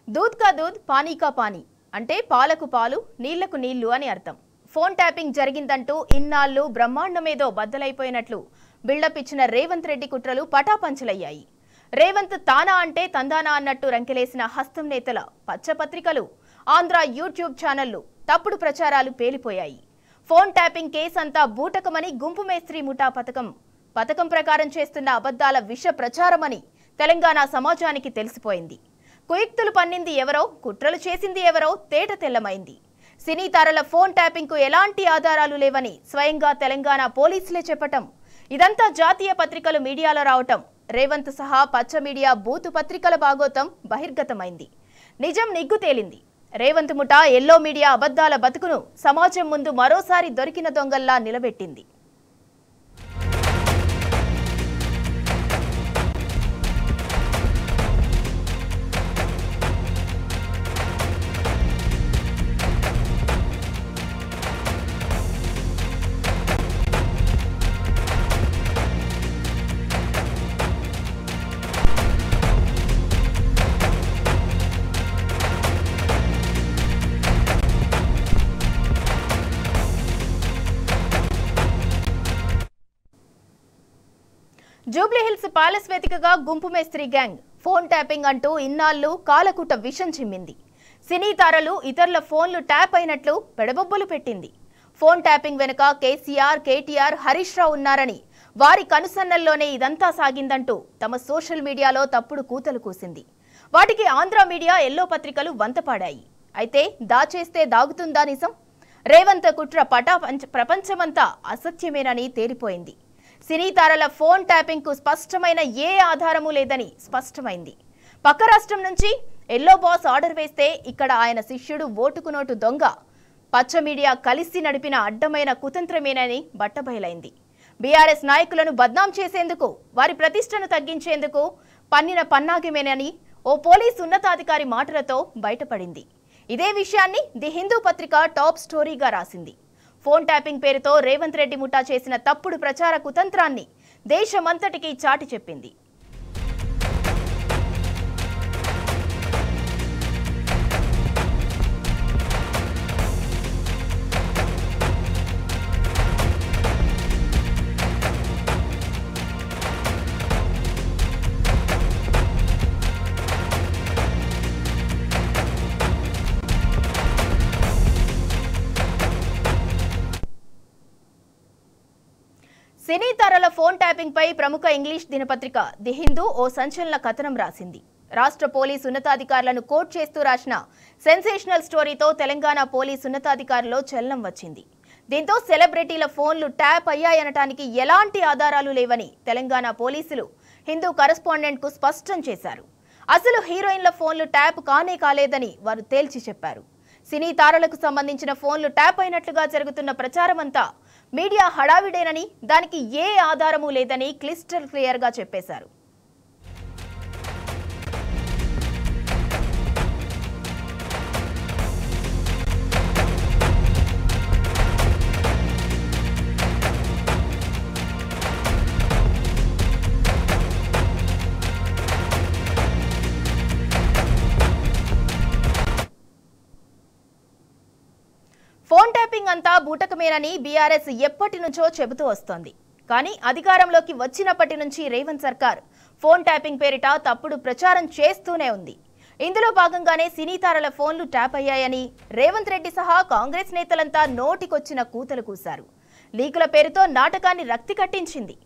दूध का दूध पानी का पानी అంటే పాలకు పాలు నీళ్లకు నీళ్లు అని అర్థం. ఫోన్ ట్యాపింగ్ జరిగిందంటూ ఇన్నాళ్ళు బ్రహ్మాండమేదో బద్దలైపోయినట్లు బిల్డప్ ఇచ్చిన రేవంత్ రెడ్డి కుట్రలు పటాపంచలయ్యాయి. రేవంత్ తానా అంటే తందానా అన్నట్టు రంకెలేసిన హస్తం నేతల పచ్చపత్రికలు, ఆంధ్ర యూట్యూబ్ ఛానళ్లు తప్పుడు ప్రచారాలు పేలిపోయాయి. ఫోన్ ట్యాపింగ్ కేసు అంతా బూటకమని గుంపు మేస్త్రి ముఠా పథకం ప్రకారం చేస్తున్న అబద్ధాల విష ప్రచారమని తెలంగాణ సమాజానికి తెలిసిపోయింది. కుయుక్తులు పన్నింది ఎవరో, కుట్రలు చేసింది ఎవరో తేట తెల్లమైంది. సినీ తారల ఫోన్ ట్యాపింగ్ కు ఎలాంటి ఆధారాలు లేవని స్వయంగా తెలంగాణ పోలీసులే చెప్పటం, ఇదంతా జాతీయ పత్రికలు మీడియాలో రావటం, రేవంత్ సహా పచ్చ మీడియా బూతు పత్రికల భాగోతం బహిర్గతమైంది. నిజం నిగ్గు తేలింది. రేవంత్ ముఠా ఎల్లో మీడియా అబద్ధాల బతుకును సమాజం ముందు మరోసారి దొరికిన దొంగల్లా నిలబెట్టింది. జూబ్లీహిల్స్ ప్యాలెస్ వేదికగా గుంపు మేస్త్రి గ్యాంగ్ ఫోన్ ట్యాపింగ్ అంటూ ఇన్నాళ్ళు కాలకూట విషం చిమ్మింది. సినీ తారలు ఇతరుల ఫోన్లు ట్యాప్ అయినట్లు పెడబొబ్బలు పెట్టింది. ఫోన్ ట్యాపింగ్ వెనుక కేసీఆర్, కేటీఆర్, హరీష్ రావు ఉన్నారని, వారి కనుసన్నల్లోనే ఇదంతా సాగిందంటూ తమ సోషల్ మీడియాలో తప్పుడు కూతలు కూసింది. వాటికి ఆంధ్ర మీడియా, ఎల్లో పత్రికలు వంతపాడాయి. అయితే దాచేస్తే దాగుతుందా నిజం? రేవంత్ కుట్ర ప్రపంచమంతా అసత్యమేనని తేలిపోయింది. సినీ తారల ఫోన్ ట్యాపింగ్ కు స్పష్టమైన ఏ ఆధారము లేదని స్పష్టమైంది. పక్క రాష్ట్రం నుంచి ఎల్లో బాస్ ఆర్డర్ వేస్తే ఇక్కడ ఆయన శిష్యుడు ఓటుకు నోటు దొంగ పచ్చ మీడియా కలిసి నడిపిన అడ్డమైన కుతంత్రమేనని బట్టబయలైంది. బీఆర్ఎస్ నాయకులను బద్నాం చేసేందుకు, వారి ప్రతిష్టను తగ్గించేందుకు పన్నిన పన్నాగమేనని ఓ పోలీసు ఉన్నతాధికారి మాటలతో బయటపడింది. ఇదే విషయాన్ని ది హిందూ పత్రిక టాప్ స్టోరీగా రాసింది. ఫోన్ ట్యాపింగ్ పేరుతో రేవంత్ రెడ్డి ముఠా చేసిన తప్పుడు ప్రచార కుతంత్రాన్ని దేశమంతటికీ చాటి చెప్పింది. సినీ తారల ఫోన్ ట్యాపింగ్ పై ప్రముఖ ఇంగ్లీష్ దినపత్రిక ది హిందూ ఓ సంచలన కథనం రాసింది. రాష్ట్ర పోలీసు ఉన్నతాధికారులను కోట్ చేస్తూ రాసిన సెన్సేషనల్ స్టోరీతో తెలంగాణ పోలీసు ఉన్నతాధికారుల్లో చలనం వచ్చింది. దీంతో సెలబ్రిటీల ఫోన్లు ట్యాప్ అయ్యాయనటానికి ఎలాంటి ఆధారాలు లేవని తెలంగాణ పోలీసులు హిందూ కరెస్పాండెంట్ కు స్పష్టం చేశారు. అసలు హీరోయిన్ల ఫోన్లు ట్యాప్ కానే కాలేదని వారు తేల్చి చెప్పారు. సినీ తారలకు సంబంధించిన ఫోన్లు ట్యాప్ అయినట్లుగా జరుగుతున్న ప్రచారమంతా మీడియా హడావిడేనని, దానికి ఏ ఆధారమూ లేదని క్లిస్టర్ క్లియర్ గా చెప్పేశారు. ఫోన్ ట్యాపింగ్ అంతా బూటకమేనని బీఆర్ఎస్ ఎప్పటి నుంచో చెబుతూ వస్తోంది. కానీ అధికారంలోకి వచ్చినప్పటి నుంచి రేవంత్ సర్కార్ ఫోన్ ట్యాపింగ్ పేరిట తప్పుడు ప్రచారం చేస్తూనే ఉంది. ఇందులో భాగంగానే సినీ తారల ఫోన్లు ట్యాప్ అయ్యాయని రేవంత్ రెడ్డి సహా కాంగ్రెస్ నేతలంతా నోటికొచ్చిన కూతలు కూశారు. లీకుల పేరుతో నాటకాన్ని రక్తి కట్టించింది.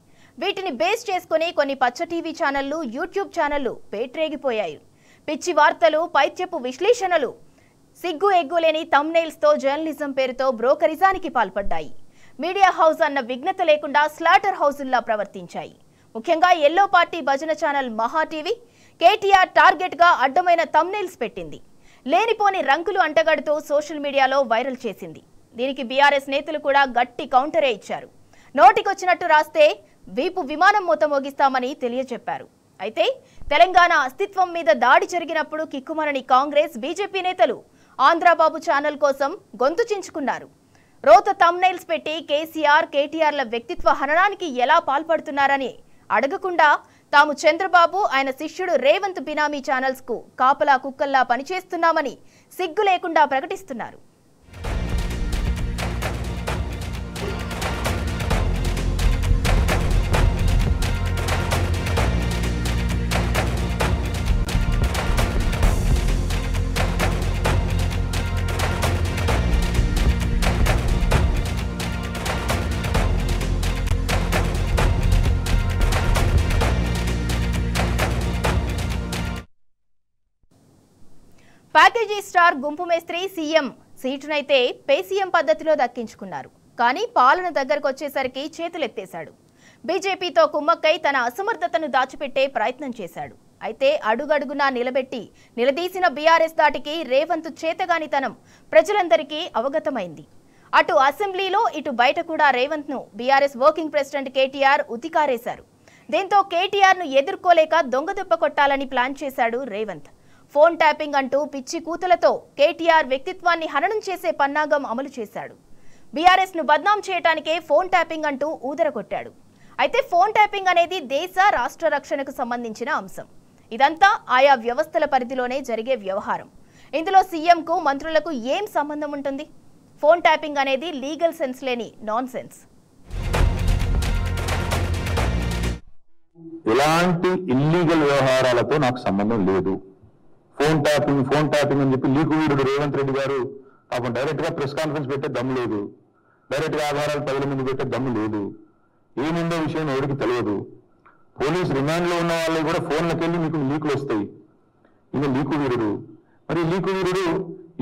వీటిని బేస్ చేసుకుని కొన్ని పచ్చ టీవీ ఛానళ్లు, యూట్యూబ్ ఛానళ్లు పేట్రేగిపోయాయి. పిచ్చి వార్తలు, పైత్యపు విశ్లేషణలు, సిగ్గు ఎగ్గులేని థంబ్నెయిల్స్ తో జర్నలిజం పేరుతో బ్రోకరిజానికి పాల్పడ్డాయి. మీడియా హౌస్ అన్న విఘ్నత లేకుండా స్లాటర్ హౌసుల్లా ప్రవర్తించాయి. ముఖ్యంగా ఎల్లో పార్టీ భజన ఛానల్ మహా టీవీ కేటీఆర్ టార్గెట్ గా అడ్డమైన థంబ్నెయిల్స్ పెట్టింది. లేనిపోని రంకులు అంటగడుతూ సోషల్ మీడియాలో వైరల్ చేసింది. దీనికి బీఆర్ఎస్ నేతలు కూడా గట్టి కౌంటరే ఇచ్చారు. నోటికొచ్చినట్టు రాస్తే వీపు విమానం మూత మోగిస్తామని తెలియజెప్పారు. అయితే తెలంగాణ అస్తిత్వం మీద దాడి జరిగినప్పుడు కిక్కుమనని కాంగ్రెస్, బీజేపీ నేతలు ఆంధ్రబాబు ఛానల్ కోసం గొంతు చించుకున్నారు. రోత థంబ్నెయిల్స్ పెట్టి కేసీఆర్, కేటీఆర్ల వ్యక్తిత్వ హననానికి ఎలా పాల్పడుతున్నారని అడగకుండా తాము చంద్రబాబు ఆయన శిష్యుడు రేవంత్ బినామీ ఛానల్స్ కు కాపలా కుక్కల్లా పనిచేస్తున్నామని సిగ్గు లేకుండా ప్రకటిస్తున్నారు. ప్యాకేజీ స్టార్ గుంపు మేస్త్రి సీఎం సీటునైతే పేసీఎం పద్ధతిలో దక్కించుకున్నారు. కానీ పాలన దగ్గరకు వచ్చేసరికి చేతులెత్తేశాడు. బీజేపీతో కుమ్మక్కై తన అసమర్థతను దాచిపెట్టే ప్రయత్నం చేశాడు. అయితే అడుగడుగునా నిలదీసిన బీఆర్ఎస్ దాటికి రేవంత్ చేతగానితనం ప్రజలందరికీ అవగతమైంది. అటు అసెంబ్లీలో ఇటు బయట కూడా రేవంత్ ను బీఆర్ఎస్ వర్కింగ్ ప్రెసిడెంట్ కేటీఆర్ ఉతికారేశారు. దీంతో కేటీఆర్ ను ఎదుర్కోలేక దొంగదెబ్బ కొట్టాలని ప్లాన్ చేశాడు రేవంత్. ఫోన్ ట్యాపింగ్ అంటూ పిచ్చి కూతులతో కేటీఆర్ వ్యక్తిత్వాన్ని హననం చేసే పన్నాగం అమలు చేశాడు. బీఆర్ఎస్ ను బద్నాం చేయడానికే ఫోన్ ట్యాపింగ్ అంటూ ఊదరగొట్టాడు. అయితే ఫోన్ ట్యాపింగ్ అనేది దేశ రాష్ట్ర రక్షణకు సంబంధించిన అంశం. ఇదంతా ఆయా వ్యవస్థల పరిధిలోనే జరిగే వ్యవహారం. ఇందులో సీఎంకు మంత్రులకు ఏం సంబంధం ఉంటుంది? ఫోన్ ట్యాపింగ్ అనేది లీగల్ సెన్స్ లేని నాన్ సెన్స్. ఇలాంటి ఇల్లీగల్ వ్యవహారాలతో నాకు సంబంధం లేదు. ఫోన్ ట్యాపింగ్ అని చెప్పి లీకు వీరుడు రేవంత్ రెడ్డి గారు పాపం డైరెక్ట్ గా ప్రెస్ కాన్ఫరెన్స్ పెట్టే దమ్ము లేదు. డైరెక్ట్ గా ఆధారాలు ప్రజల ముందు పెట్టే దమ్ము లేదు. ఏముందో విషయం ఎవరికి తెలియదు. పోలీస్ రిమాండ్ లో ఉన్న వాళ్ళు కూడా ఫోన్లకు వెళ్ళి మీకు లీకులు వస్తాయి. ఈయన లీకు వీరుడు. మరి లీకు వీరుడు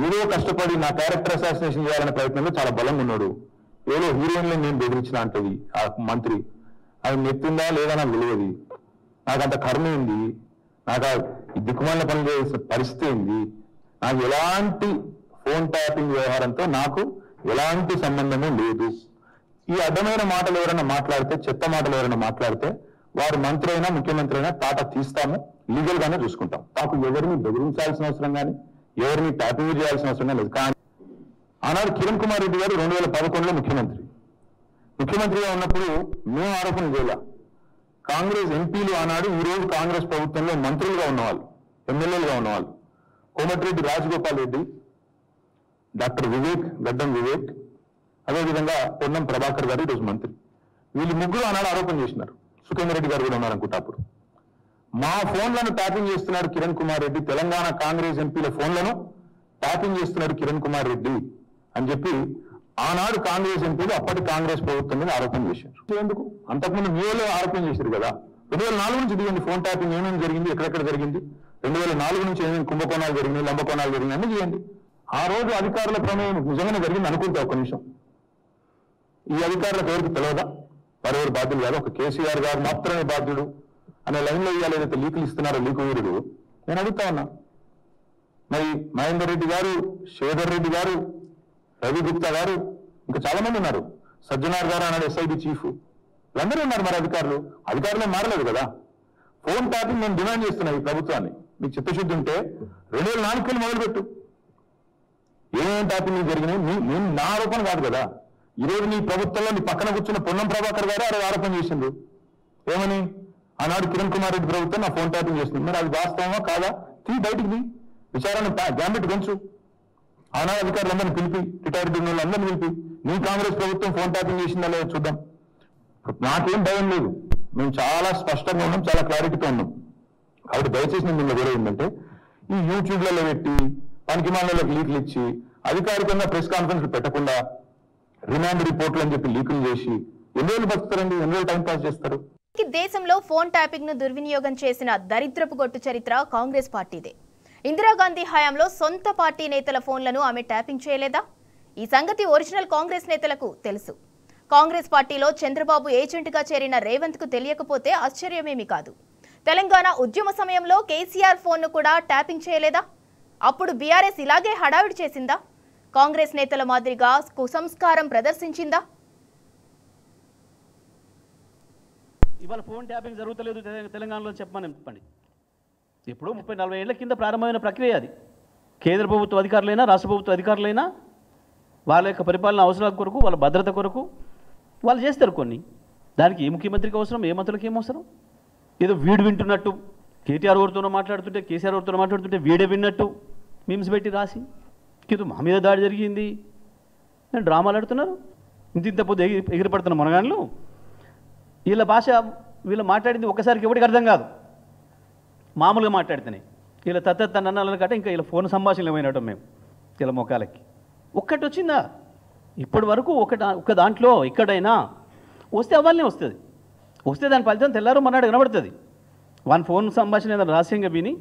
ఏదో కష్టపడి నా క్యారెక్టర్ అసాసినేషన్ చేయాలనే ప్రయత్నంలో చాలా బలంగా ఉన్నాడు. ఏదో హీరోయిన్లో నేను బెదిరించిన అంటది ఆ మంత్రి. అది నెత్తిందా లేదా నాకు తెలియదు. నాకు అంత కర్మ ఏంది, నాకు ఈ దిక్కుమాల పని చేసే పరిస్థితి ఏంది, నాకు ఎలాంటి ఫోన్ ట్యాపింగ్ వ్యవహారంతో నాకు ఎలాంటి సంబంధము లేదు. ఈ అడ్డమైన మాటలు ఎవరైనా మాట్లాడితే, చెత్త మాటలు ఎవరైనా మాట్లాడితే వారు మంత్రి అయినా ముఖ్యమంత్రి అయినా తాట తీస్తాము, లీగల్ గానే చూసుకుంటాం. నాకు ఎవరిని బెదిరించాల్సిన అవసరం కానీ ఎవరిని ట్యాపింగ్ చేయాల్సిన అవసరం లేదు. కానీ ఆనాడు కిరణ్ కుమార్ రెడ్డి గారు 2011లో ముఖ్యమంత్రిగా ఉన్నప్పుడు మేము ఆరోపణ చేయాల. కాంగ్రెస్ ఎంపీలు ఆనాడు ఈ రోజు కాంగ్రెస్ ప్రభుత్వంలో మంత్రులుగా ఉన్నవాళ్ళు, ఎమ్మెల్యేలుగా ఉన్నవాళ్ళు కోమటిరెడ్డి రాజగోపాల్ రెడ్డి, డాక్టర్ గడ్డం వివేక్, అదేవిధంగా పొన్నం ప్రభాకర్ గారు ఈరోజు మంత్రి. వీళ్ళు ముగ్గురు ఆనాడు ఆరోపణ చేసినారు. సుఖేందర్ రెడ్డి గారు కూడా ఉన్నారనుకుంటా. అప్పుడు మా ఫోన్లను ట్యాపింగ్ చేస్తున్నాడు కిరణ్ కుమార్ రెడ్డి, తెలంగాణ కాంగ్రెస్ ఎంపీల ఫోన్లను ట్యాపింగ్ చేస్తున్నాడు కిరణ్ కుమార్ రెడ్డి అని చెప్పి ఆనాడు కాంగ్రెస్ ఎంపీలు అప్పటి కాంగ్రెస్ ప్రభుత్వం మీద ఆరోపణ చేశారు. ఎందుకు? అంతకుముందు మీలో ఆరోపణ చేశారు కదా. 2004 నుంచి దిగండి. ఫోన్ ట్యాపింగ్ ఏమేమి జరిగింది, ఎక్కడెక్కడ జరిగింది, 2004 నుంచి ఏమేమి కుంభకోణాలు జరిగింది, లంబకోణాలు జరిగింది అన్ని చేయండి. ఆ రోజు అధికారుల ప్రమేయం నిజంగానే జరిగింది అనుకుంటే ఒక్క నిమిషం ఈ అధికారులకు ఎవరికి తెలియదా? వారెవరు బాధ్యులు కాదు, ఒక కేసీఆర్ గారు మాత్రమే బాధ్యుడు అనే లైన్లో ఇవాళ ఏదైతే లీకులు ఇస్తున్నారో లీకు వీరుడు, నేను అడుగుతా ఉన్నా. మరి మహేందర్ రెడ్డి గారు, శ్రీధర్ రెడ్డి గారు, రవి గుప్తా గారు, ఇంకా చాలా మంది ఉన్నారు. సజ్జనార్ గారు అన్నాడు ఎస్ఐబి చీఫ్, వీళ్ళందరూ ఉన్నారు. మరి అధికారులే మారలేదు కదా. ఫోన్ ట్యాపింగ్ నేను డిమాండ్ చేస్తున్నా ఈ ప్రభుత్వాన్ని. మీకు చిత్తశుద్ధి ఉంటే 2004 మొదలుపెట్టు. ఏమేమి ట్యాపింగ్ జరిగినాయి నేను నా ఆరోపణ కాదు కదా. ఈరోజు నీ ప్రభుత్వంలో నీ పక్కన కూర్చున్న పొన్నం ప్రభాకర్ గారు అరే ఆరోపణ చేసిండ్రు. ఏమని? ఆనాడు కిరణ్ కుమార్ రెడ్డి ప్రభుత్వం నా ఫోన్ ట్యాపింగ్ చేస్తుంది. మరి అది వాస్తవమా కాదా? బయటికి విచారణ గ్యాంబెట్ పెంచు. ఆనాడు అధికారులందరినీ పిలిపి, రిటైర్డ్ అందరినీ పిలిపి నీ కాంగ్రెస్ ప్రభుత్వం ఫోన్ ట్యాపింగ్ చేసిందా లేదో చూద్దాం. నాకేం భయం లేదు. మేము చాలా స్పష్టంగా ఉన్నాం, చాలా క్లారిటీతో ఉన్నాం. కాబట్టి దయచేసి నేను నిన్న కూడా ఏంటంటే ఈ యూట్యూబ్లలో పెట్టి పనికిమాలకు లీకులు ఇచ్చి అధికారికంగా ప్రెస్ కాన్ఫరెన్స్ పెట్టకుండా రిమాండ్ రిపోర్ట్లు అని చెప్పి లీకులు చేసి ఎన్ని రోజులు బతుకుతారండి? ఎన్ని రోజులు టైం పాస్ చేస్తారు? దేశంలో ఫోన్ ట్యాపింగ్ ను దుర్వినియోగం చేసిన దరిద్రపు గొట్టు చరిత్ర కాంగ్రెస్ పార్టీదే. ఇందిరాగాంధీ హయాంలో సొంత పార్టీ నేతల ఫోన్లను ఆమె ట్యాపింగ్ చేయలేదా? ఈ సంగతి ఒరిజినల్ కాంగ్రెస్ నేతలకు తెలుసు. కాంగ్రెస్ పార్టీలో చంద్రబాబు ఏజెంట్గా చేరిన రేవంత్ కు తెలియకపోతే ఆశ్చర్యమేమీ కాదు. తెలంగాణ ఉద్యమ సమయంలో కేసీఆర్ ఫోన్ను కూడా ట్యాపింగ్ చేయలేదా? అప్పుడు బీఆర్ఎస్ ఇలాగే హడావిడి చేసిందా? కాంగ్రెస్ నేతల మాదిరిగా కుసంస్కారం ప్రదర్శించిందా? ఇవాళ ఫోన్ ట్యాపింగ్ జరుగుతలేదు తెలంగాణలో చెప్పండి. ఇప్పుడు 30-40 ఏళ్ల కింద ప్రారంభమైన ప్రక్రియ అది. కేంద్ర ప్రభుత్వ అధికారులైనా రాష్ట్ర ప్రభుత్వ అధికారులైనా వాళ్ళ యొక్క పరిపాలన అవసరాల కొరకు, వాళ్ళ భద్రత కొరకు వాళ్ళు చేస్తారు కొన్ని. దానికి ఏ ముఖ్యమంత్రికి అవసరం, ఏ మంత్రులకి ఏం అవసరం? ఏదో వీడు వింటున్నట్టు, కేటీఆర్ ఎవరితోనో మాట్లాడుతుంటే, కేసీఆర్ ఎవరితోనో మాట్లాడుతుంటే వీడే విన్నట్టు మీమ్స్ పెట్టి రాసి ఇది మా మీద దాడి జరిగింది నేను డ్రామాలు ఆడుతున్నారు. ఇంత పొద్దు ఎగిరిపడుతున్న మనగాళ్ళు. వీళ్ళ భాష వీళ్ళు మాట్లాడింది ఒక్కసారికి ఎవరికి అర్థం కాదు, మామూలుగా మాట్లాడితేనే. వీళ్ళ తన్నల కట్ట ఇంకా వీళ్ళ ఫోన్ సంభాషణలు ఏమైనట్టు మేము వీళ్ళ మొక్కలకి ఒక్కటి వచ్చిందా ఇప్పటి వరకు? ఒక దాంట్లో ఎక్కడైనా వస్తే అవ్వాలనే వస్తుంది. వస్తే దాని ఫలితం తెల్లారు మన్నాడు కనబడుతుంది. వాని ఫోన్ సంభాషణ ఏదైనా రహస్యంగా విని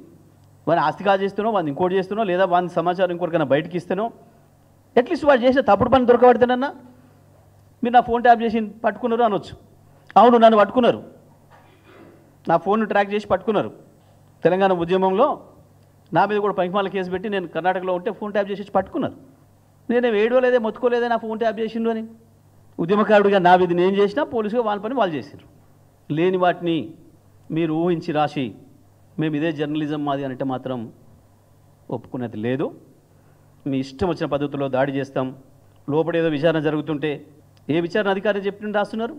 వాడిని ఆస్తి కాజేస్తానో, వాడిని ఇంకోటి చేస్తానో, లేదా వాని సమాచారం ఇంకొకరికైనా బయటకి ఇస్తానో, అట్లీస్ట్ వాడు చేసే తప్పుడు పని దొరకబడితేనన్నా మీరు నా ఫోన్ ట్యాప్ చేసి పట్టుకున్నారు అనొచ్చు. అవును, నన్ను పట్టుకున్నారు, నా ఫోన్ను ట్రాక్ చేసి పట్టుకున్నారు. తెలంగాణ ఉద్యమంలో నా మీద కూడా పనికిమాల కేసు పెట్టి నేను కర్ణాటకలో ఉంటే ఫోన్ ట్యాప్ చేసి పట్టుకున్నారు. నేనేం ఏడవలేదే, మొత్తుకోలేదే నా ఫోన్ ట్యాప్ చేసిండు అని. ఉద్యమకారుడిగా నా విధి నేను చేసినా, పోలీసుగా వాళ్ళ పని వాళ్ళు చేశారు. లేని వాటిని మీరు ఊహించి రాసి మేము ఇదే జర్నలిజం మాది అంటే మాత్రం ఒప్పుకునేది లేదు. మీ ఇష్టం వచ్చిన పద్ధతిలో దాడి చేస్తాం. లోపల ఏదో విచారణ జరుగుతుంటే ఏ విచారణ అధికారి చెప్పిన రాస్తున్నారు?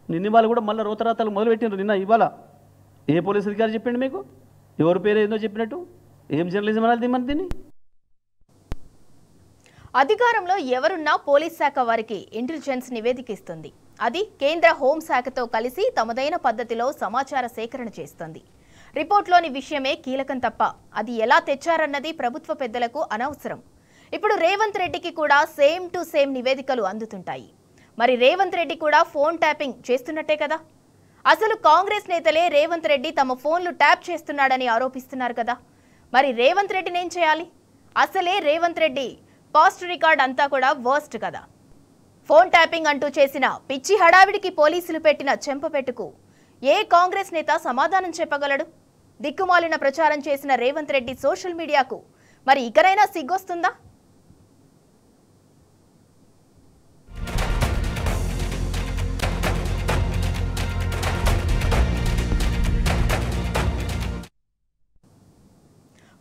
నిన్న వాళ్ళు కూడా మళ్ళీ రోతరాతలు మొదలుపెట్టినారు. నిన్న ఇవాళ ఏ పోలీస్ అధికారి చెప్పిండు మీకు? ఎవరి పేరు ఏదో చెప్పినట్టు? ఏం జర్నలిజం అనాలి మన దీన్ని? అధికారంలో ఎవరున్నా పోలీస్ శాఖ వారికి ఇంటెలిజెన్స్ నివేదిక ఇస్తుంది. అది కేంద్ర హోంశాఖతో కలిసి తమదైన పద్ధతిలో సమాచార సేకరణ చేస్తుంది. రిపోర్ట్లోని విషయమే కీలకం తప్ప అది ఎలా తెచ్చారన్నది ప్రభుత్వ పెద్దలకు అనవసరం. ఇప్పుడు రేవంత్ రెడ్డికి కూడా సేమ్ టు సేమ్ నివేదికలు అందుతుంటాయి. మరి రేవంత్ రెడ్డి కూడా ఫోన్ ట్యాపింగ్ చేస్తున్నట్టే కదా? అసలు కాంగ్రెస్ నేతలే రేవంత్ రెడ్డి తమ ఫోన్లు ట్యాప్ చేస్తున్నాడని ఆరోపిస్తున్నారు కదా. మరి రేవంత్ రెడ్డిని ఏం చేయాలి? అసలే రేవంత్ రెడ్డి పాస్ట్ రికార్డ్ అంతా కూడా వర్స్ట్ కదా. ఫోన్ ట్యాపింగ్ అంటూ చేసిన పిచ్చి హడావిడికి పోలీసులు పెట్టిన చెంపపెట్టుకు ఏ కాంగ్రెస్ నేత సమాధానం చెప్పగలడు? దిక్కుమాలిన ప్రచారం చేసిన రేవంత్ రెడ్డి సోషల్ మీడియాకు మరి ఇకనైనా సిగ్గొస్తుందా?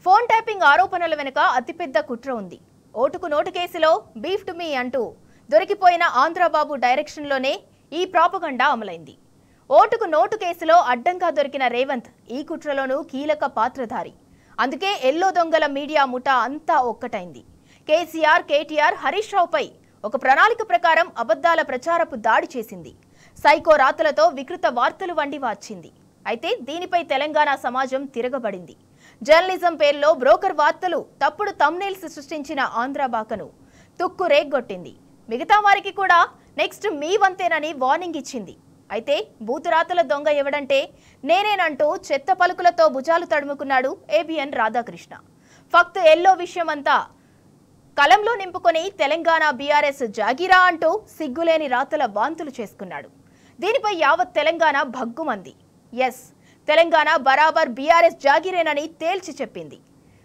ఫోన్ ట్యాపింగ్ ఆరోపణల వెనుక అతిపెద్ద కుట్ర ఉంది. ఓటుకు నోటు కేసులో బీఫ్ టు మీ అంటూ దొరికిపోయిన ఆంధ్రబాబు డైరెక్షన్లోనే ఈ ప్రాపగండా అమలైంది. ఓటుకు నోటు కేసులో అడ్డంగా దొరికిన రేవంత్ ఈ కుట్రలోనూ కీలక పాత్రధారి. అందుకే ఎల్లో దొంగల మీడియా ముఠా అంతా ఒక్కటైంది. కేసీఆర్, కేటీఆర్, హరీష్ రావుపై ఒక ప్రణాళిక ప్రకారం అబద్ధాల ప్రచారపు దాడి చేసింది. సైకో రాతలతో వికృత వార్తలు వండి వచ్చింది. అయితే దీనిపై తెలంగాణ సమాజం తిరగబడింది. జర్నలిజం పేరులో బ్రోకర్ వార్తలు, తప్పుడు థంబ్నెయిల్స్ సృష్టించిన ఆంధ్రబాకను తుక్కు రేగ్గొట్టింది. మిగతా వారికి కూడా నెక్స్ట్ మీ వంతేనని వార్నింగ్ ఇచ్చింది. అయితే బూతురాతల దొంగ ఎవడంటే నేనేనంటూ చెత్త పలుకులతో భుజాలు తడుముకున్నాడు ఏబిఎన్ రాధాకృష్ణ. ఫక్త్ ఎల్లో విషయమంతా కలంలో నింపుకొని తెలంగాణ బీఆర్ఎస్ జాగిరా అంటూ సిగ్గులేని రాతల వాంతులు చేసుకున్నాడు. దీనిపై యావత్ తెలంగాణ భగ్గుమంది. ఎస్, తెలంగాణ బరాబర్ బీఆర్ఎస్ జాగిరేనని తేల్చి చెప్పింది.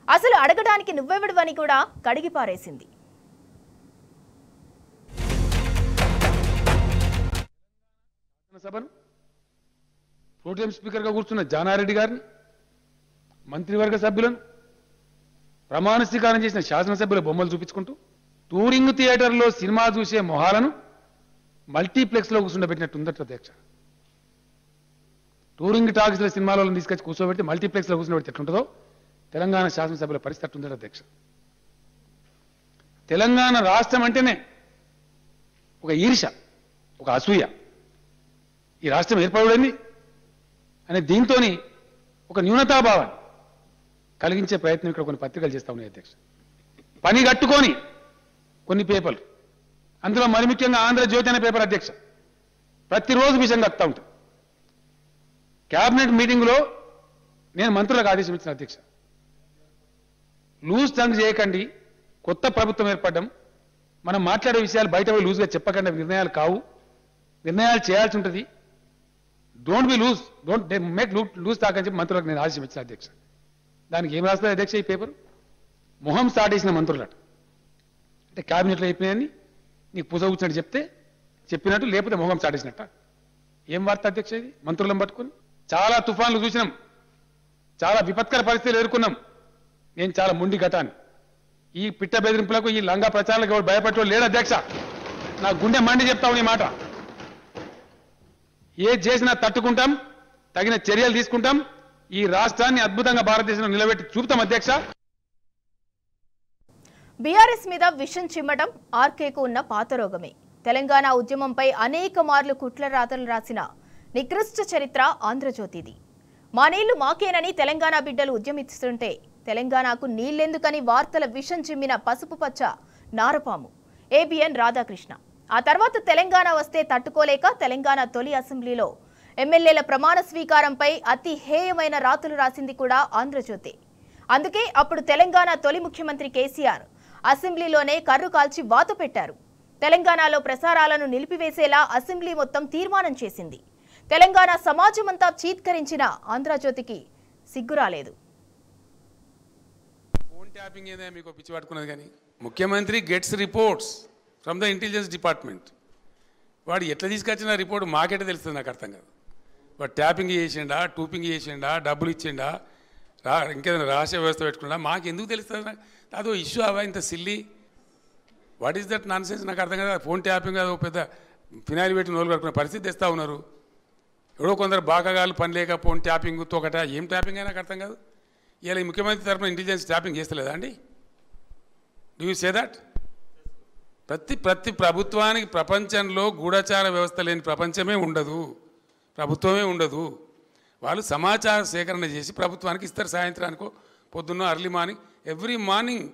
అసలు అడగడానికి నువ్వెవడువని కూడా కడిగిపారేసింది. సభను ప్రోటెం స్పీకర్గా కూర్చున్న జానారెడ్డి గారిని, మంత్రివర్గ సభ్యులను, ప్రమాణ స్వీకారం చేసిన శాసనసభ్యుల బొమ్మలు చూపించుకుంటూ టూరింగ్ థియేటర్లో సినిమా చూసే మొహాలను మల్టీప్లెక్స్లో కూర్చుండబెట్టినట్టు ఉందట అధ్యక్ష. టూరింగ్ టాకీస్లో సినిమాలను తీసుకొచ్చి కూర్చోబెట్టి మల్టీప్లెక్స్లో కూర్చుండబెట్టి ఎట్లుంటుందో తెలంగాణ శాసనసభ్యుల పరిస్థితి ఉందట అధ్యక్ష. తెలంగాణ రాష్ట్రం అంటేనే ఒక ఈర్ష, ఒక అసూయ. ఈ రాష్ట్రం ఏర్పడేది అనే దీంతో ఒక న్యూనతాభావాన్ని కలిగించే ప్రయత్నం ఇక్కడ కొన్ని పత్రికలు చేస్తా ఉన్నాయి అధ్యక్ష. పని కట్టుకొని కొన్ని పేపర్లు, అందులో మరి ముఖ్యంగా ఆంధ్రజ్యోతి అనే పేపర్ అధ్యక్ష, ప్రతిరోజు విషయం కలుపుతా ఉంటాం. క్యాబినెట్ మీటింగ్లో నేను మంత్రులకు ఆదేశం ఇచ్చిన అధ్యక్ష, లూజ్ టంగ్ చేయకండి, కొత్త ప్రభుత్వం ఏర్పడడం, మనం మాట్లాడే విషయాలు బయట పోయి లూజ్గా చెప్పకుండా నిర్ణయాలు కావు, నిర్ణయాలు చేయాల్సి ఉంటుంది, don't be loose, don't make loose talk అని చెప్పి మంత్రులకు నేను ఆదేశం ఇచ్చిన అధ్యక్ష. దానికి ఏం రాస్తుంది అధ్యక్ష ఈ పేపర్? మొహం స్టార్ట్ చేసిన మంత్రులట. అంటే క్యాబినెట్లో అయిపోయాయని నీకు పూజ కూర్చున్నట్టు చెప్తే చెప్పినట్టు, లేకపోతే మొహం స్టార్ట్ చేసినట్ట. ఏం వార్త అధ్యక్ష ఇది? మంత్రులను పట్టుకుని చాలా తుఫాన్లు చూసినాం, చాలా విపత్కర పరిస్థితులు ఎదుర్కొన్నాం. నేను చాలా ముండి ఘటాన్ని. ఈ పిట్ట బెదిరింపులకు, ఈ లంగా ప్రచారాలకు ఎవరు భయపడేవాడు లేడు అధ్యక్ష. నా గుండె మండి చెప్తావు నీ మాట. ఏది చేసినా తట్టుకుంటాం, తగిన చర్యలు తీసుకుంటాం. ఈ రాష్ట్రాన్ని అద్భుతంగా భారతదేశంలో నిలబెట్టి చూపుతాం అధ్యక్ష. బీఆర్ఎస్ మీద విషం చిమ్మడం ఆర్కేకు ఉన్న పాత రోగమే. తెలంగాణ ఉద్యమంపై అనేక మార్లు కుట్ల రాతలు రాసిన నికృష్ట చరిత్ర ఆంధ్రజ్యోతిది. మా నీళ్లు మాకేనని తెలంగాణ బిడ్డలు ఉద్యమిస్తుంటే తెలంగాణకు నీళ్లెందుకని వార్తల విషం చిమ్మిన పసుపు పచ్చ నారపాము ఏబిఎన్ రాధాకృష్ణ. ఆ తర్వాత తెలంగాణ వస్తే తట్టుకోలేక తెలంగాణ తొలి అసెంబ్లీలో ఎమ్మెల్యేల ప్రమాణ స్వీకారంపై అతి హేయమైన రాతలు రాసింది కూడా ఆంధ్రజ్యోతి. అందుకే అప్పుడు తెలంగాణ తొలి ముఖ్యమంత్రి కేసీఆర్ అసెంబ్లీలోనే కర్రు కాల్చి వాత పెట్టారు. తెలంగాణలో ప్రసారాలను నిలిపివేసేలా అసెంబ్లీ మొత్తం తీర్మానం చేసింది. తెలంగాణ సమాజమంతా చీత్కరించిన ఆంధ్రజ్యోతికి సిగ్గురాలేదు. ఫోన్ ట్యాపింగ్ ఏదైనా మీకు పిచ్చి పట్టుకున్నది కానీ ముఖ్యమంత్రి gets reports from the intelligence department. వాడు ఎట్లా తీసుకొచ్చిన రిపోర్ట్ మాకెట తెలుస్తుంది, నాకు అర్థం కాదు. వాడు ట్యాపింగ్ చేసిండా, టూపింగ్ చేసిండా, డబ్బులు ఇచ్చిండా, ఇంకేదైనా రహస్య వ్యవస్థ పెట్టుకున్నా మాకు ఎందుకు తెలుస్తుంది? అదో ఇష్యూ అవా ఇంత silly? What is that non sense? నాకు అర్థం కదా. ఫోన్ ట్యాపింగ్ అదో పెద్ద ఫినాయిల్ పెట్టి నోలు కట్టుకునే పరిస్థితి తెస్తూ ఉన్నారు. ఎవడో కొందరు బాకాగాలు పని లేక ఫోన్ ట్యాపింగ్ తోకట ఏం ట్యాపింగ్ అయినా నాకు అర్థం కాదు. ఇలా ఈ ముఖ్యమంత్రి తరఫున ఇంటెలిజెన్స్ ట్యాపింగ్ చేస్తలేదా అండి? Do you say that? ప్రతి ప్రభుత్వానికి ప్రపంచంలో గూఢచార వ్యవస్థ లేని ప్రపంచమే ఉండదు, ప్రభుత్వమే ఉండదు. వాళ్ళు సమాచార సేకరణ చేసి ప్రభుత్వానికి ఇస్తారు. సాయంత్రానికో పొద్దున్న early morning, every morning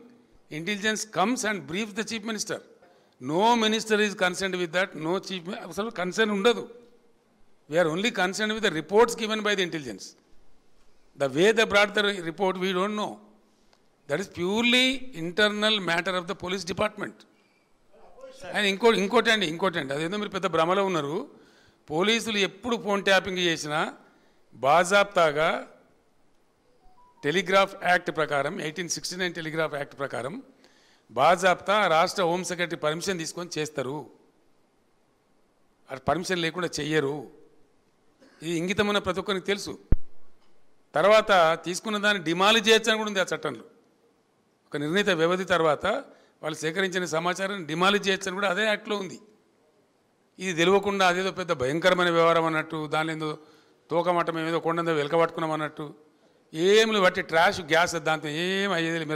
intelligence comes and brief the chief minister. No minister is concerned with that. No chief అసలు కన్సర్న్ ఉండదు. We are only concerned with the reports given by the intelligence. The way they brought the report, we don't know. That is purely internal matter of the police department. And ఇంకోటి అండి అదేదో మీరు పెద్ద భ్రమలో ఉన్నారు. పోలీసులు ఎప్పుడు ఫోన్ ట్యాపింగ్ చేసినా బాజాప్తాగా టెలిగ్రాఫ్ యాక్ట్ ప్రకారం 1869 టెలిగ్రాఫ్ యాక్ట్ ప్రకారం బాజాప్తా రాష్ట్ర హోమ్ సెక్రటరీ పర్మిషన్ తీసుకొని చేస్తారు. పర్మిషన్ లేకుండా చెయ్యరు. ఇది ఇంగితమైన ప్రతి ఒక్కరికి తెలుసు. తర్వాత తీసుకున్న దాన్ని డిమాలిజ్ చేయొచ్చని కూడా ఉంది ఆ చట్టంలో. ఒక నిర్ణీత వ్యవధి తర్వాత వాళ్ళు సేకరించిన సమాచారాన్ని డిమాలిజ్ చేయొచ్చని కూడా అదే యాక్ట్లో ఉంది. ఇది తెలియకుండా అదేదో పెద్ద భయంకరమైన వ్యవహారం అన్నట్టు, దానిలో ఏదో తోకమట్టం ఏదో కొండందో వెలకబట్టుకున్నాం అన్నట్టు, ఏమి బట్టి ట్రాష్ గ్యాస్ దాంతో ఏం అయ్యేది.